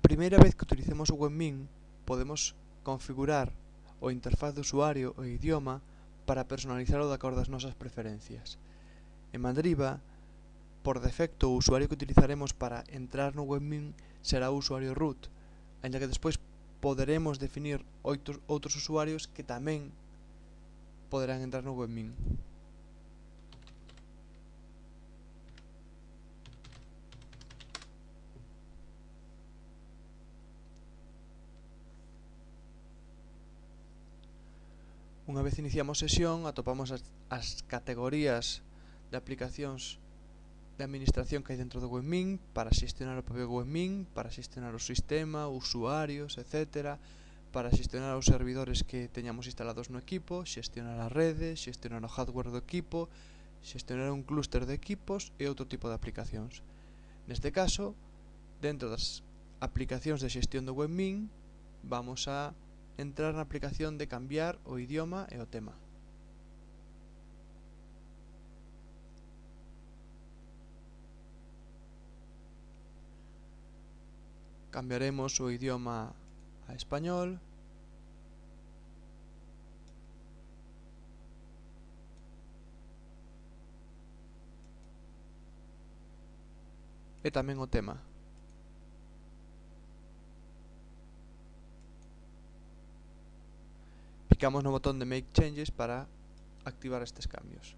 primeira vez que utilicemos o webmin, podemos configurar o interfaz de usuario o idioma para personalizarlo de acordo ás nosas preferencias. En Mandriva, por defecto, o usuario que utilizaremos para entrar no webmin será o usuario root, aínda que despois poderemos definir outros usuarios que tamén poderán entrar no webmin. Unha vez iniciamos sesión, atopamos as categorías de aplicacións de administración que hai dentro do webmin para xestionar o propio webmin, para xestionar o sistema, usuarios, etc., para xestionar os servidores que teñamos instalados no equipo, xestionar a rede, xestionar o hardware do equipo, xestionar un clúster de equipos e outro tipo de aplicacións. Neste caso, dentro das aplicacións de xestión do webmin, vamos a entrar na aplicación de cambiar o idioma e o tema. Cambiaremos o idioma a español e tamén o tema. Picamos no botón de Make Changes para activar estes cambios.